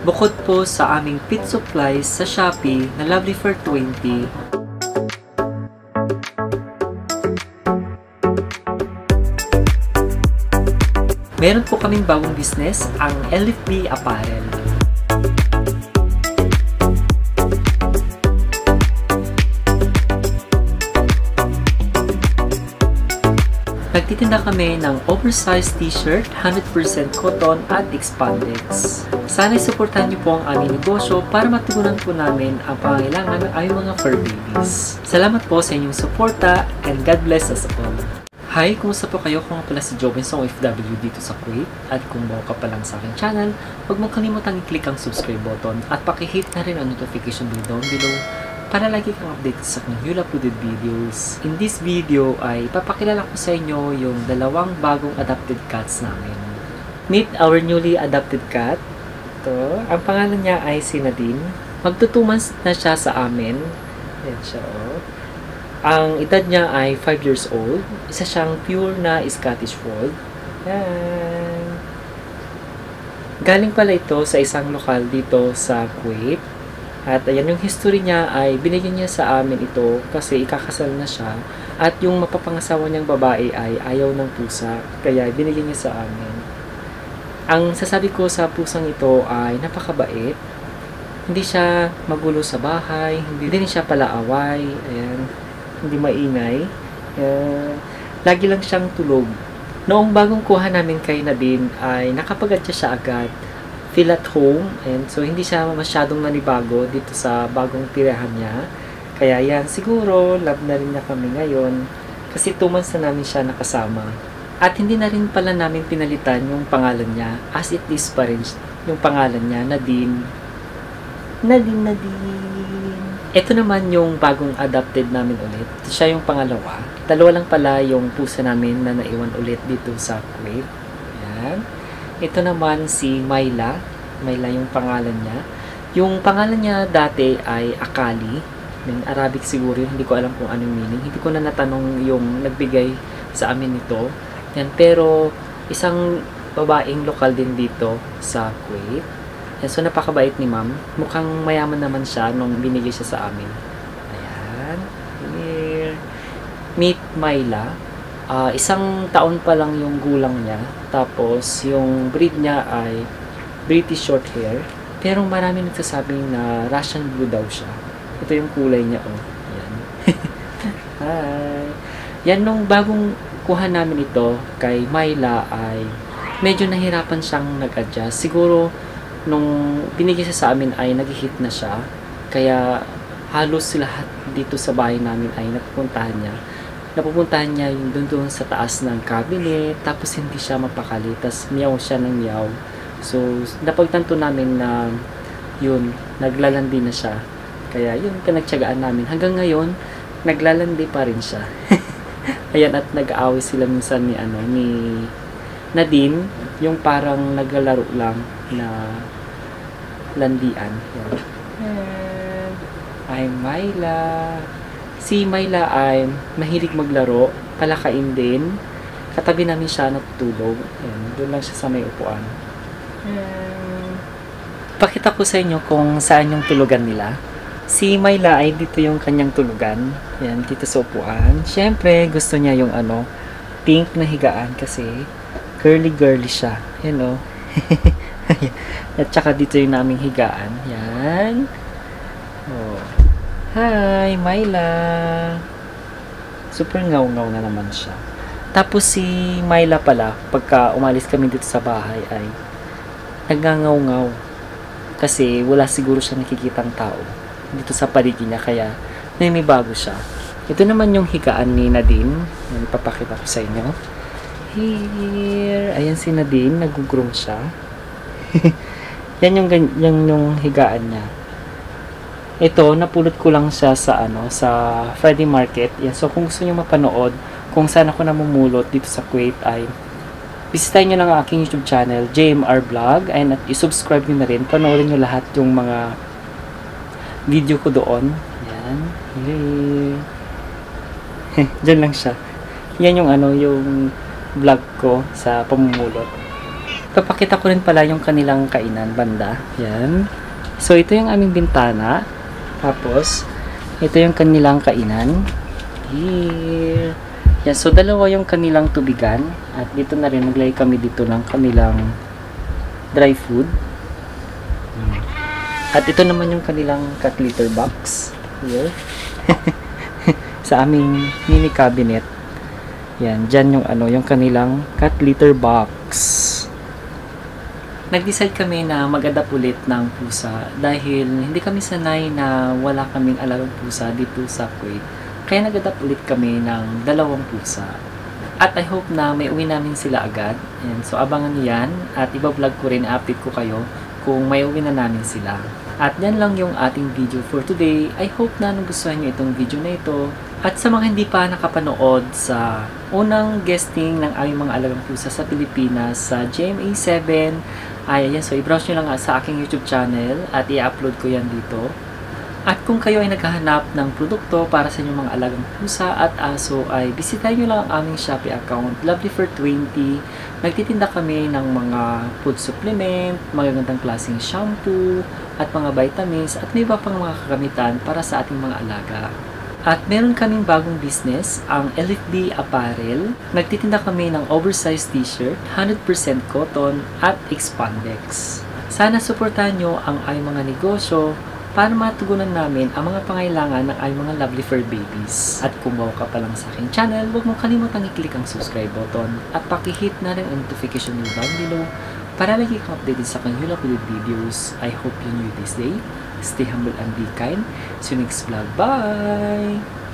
Bukod po sa aming pit supplies sa Shopee na Lovely for 20, meron po kaming bagong business, ang LFB Apparel. Nagtitinda kami ng oversized t-shirt, 100% cotton at expandex. Sana'y suportahan niyo po ang aming negosyo para matugunan po namin ang pangangailangan ng aming mga fur babies. Salamat po sa inyong suporta and God bless us all. Hi! Kumusta po kayo? Kung pala si Jobinson OFW dito sa Kuwait at kung bago ka pa lang sa aking channel, huwag mong kalimutang i-click ang subscribe button at pakihit na rin ang notification bell down below para lagi kang update sa aking newly uploaded videos. In this video ay papakilala ko sa inyo yung dalawang bagong adopted cats namin. Meet our newly adopted cat. Ito, ang pangalan niya ay si Nadine. Magto 2 months na siya sa amin. Ayan siya oh. Ang edad niya ay 5 years old. Isa siyang pure na Scottish Fold. Yan. Galing pala ito sa isang lokal dito sa Kuwait. At ayan, yung history niya ay binigyan niya sa amin ito kasi ikakasal na siya. At yung mapapangasawa niyang babae ay ayaw ng pusa. Kaya binigyan niya sa amin. Ang sasabi ko sa pusang ito ay napakabait. Hindi siya magulo sa bahay. Hindi din siya palaaway. Ayan. Hindi maingay. Lagi lang siyang tulog. Noong bagong kuha namin kay Nadine ay nakapagadya siya agad. Feel at home, and so hindi siya masyadong nanibago dito sa bagong tirahan niya. Kaya yan, siguro love na rin niya kami ngayon kasi 2 months na namin siya nakasama. At hindi na rin pala namin pinalitan yung pangalan niya, as it is pa rin yung pangalan niya, Nadine. Nadine. Ito naman yung bagong adopted namin ulit. Siya yung pangalawa. 2 lang pala yung pusa namin na naiwan ulit dito sa Kuwait. Yan. Ito naman si Myla. Myla yung pangalan niya. Yung pangalan niya dati ay Akali. Ng Arabic siguro yun. Hindi ko alam kung anong meaning. Hindi ko na natanong yung nagbigay sa amin nito. Yan. Pero isang babaeng lokal din dito sa Kuwait. Yan. So napakabait ni ma'am. Mukhang mayaman naman siya nung binigay siya sa amin. Ayan. Here. Meet Myla. 1 taon pa lang yung gulang niya. Tapos, yung breed niya ay British short hair. Pero marami nagsasabing na Russian blue daw siya. Ito yung kulay niya, oh. Yan. Hi! Yan, nung bagong kuha namin ito kay Myla ay medyo nahirapan siyang nag-adjust. Siguro, nung binigay siya sa amin ay nag-hit na siya. Kaya, halos lahat dito sa bahay namin ay napupuntahan niya yung doon sa taas ng cabinet, tapos hindi siya mapakali, tapos meow siya ng meow. So, napagtanto namin na yun, naglalandi na siya. Kaya yun, pinagtiyagaan namin. Hanggang ngayon, naglalandi pa rin siya. Ayan, at nag-aaway sila minsan ni Nadine, yung parang naglalaro lang na landian. Yan. I'm Myla. Si Myla ay mahilig maglaro, palakain din. Katabi namin siya natutulog. Ayan, doon lang siya sa may upuan. Pakita ko sa inyo kung saan yung tulugan nila. Si Myla ay dito yung kanyang tulugan. Ayan, dito sa upuan. Siyempre, gusto niya yung pink na higaan kasi girly siya. Ayan o. At saka dito yung naming higaan. Yan. Oh. Hi, Myla. Super ngaw-ngaw na naman siya. Tapos si Myla pala, pagka umalis kami dito sa bahay ay nagngangaw-ngaw. Kasi wala siguro siya nakikitang tao dito sa paligid niya, kaya may bago siya. Ito naman yung higaan ni Nadine. Yan, ipapakita ko sa inyo. Here. Ayan si Nadine, nag-groom siya. Yan yung higaan niya. Ito, napulot ko lang siya sa Friday Market. Yan. So, kung gusto niyo mapanood kung saan ako namumulot dito sa Kuwait ay bisitahin niyo lang ang aking YouTube channel, JMR Vlog, and at i-subscribe niyo na rin. Panoorin niyo lahat yung mga video ko doon. Yan. Diyan lang siya. Yan yung yung vlog ko sa pamumulot. Papakita ko rin pala yung kanilang kainan banda. Yan. So, ito yung aming bintana. Tapos, ito yung kanilang kainan. Here. Yan. So, dalawa yung kanilang tubigan. At dito na rin, naglagay kami dito ng kanilang dry food. At ito naman yung kanilang cat litter box. Here. Sa aming mini cabinet. Yan. Dyan yung yung kanilang cat litter box. Nag-decide kami na mag-adapt ulit ng pusa dahil hindi kami sanay na wala kaming alagang pusa dito sa Kuwait. Kaya nag-adapt ulit kami ng 2 pusa. At I hope na may uwi namin sila agad. And so abangan niyo yan at iba-vlog ko rin, update ko kayo kung may uwi na namin sila. At yan lang yung ating video for today. I hope na nagustuhan nyo itong video na ito. At sa mga hindi pa nakapanood sa unang guesting ng aming mga alagang pusa sa Pilipinas sa GMA7, ayan, so i-browse nyo lang sa aking YouTube channel at i-upload ko yan dito. At kung kayo ay naghahanap ng produkto para sa inyong mga alagang pusa at aso, ay bisitahin nyo lang ang aming Shopee account, Lovelyfur20. Nagtitinda kami ng mga food supplement, magagandang klaseng shampoo, at mga vitamins, at may iba pang mga kagamitan para sa ating mga alaga. At meron kaming bagong business, ang LFB Apparel. Nagtitinda kami ng oversized t-shirt, 100% cotton at expandex. Sana suportahan nyo ang aming mga negosyo para matugunan namin ang mga pangailangan ng aming mga lovely fur babies. At kung bago ka pa lang sa aking channel, huwag mong kalimutang i-click ang subscribe button at pakihit na rin ang notification bell down below para lagi kang updated sa aking uploaded videos. I hope you enjoy this day. Stay humble and be kind. See you next vlog. Bye!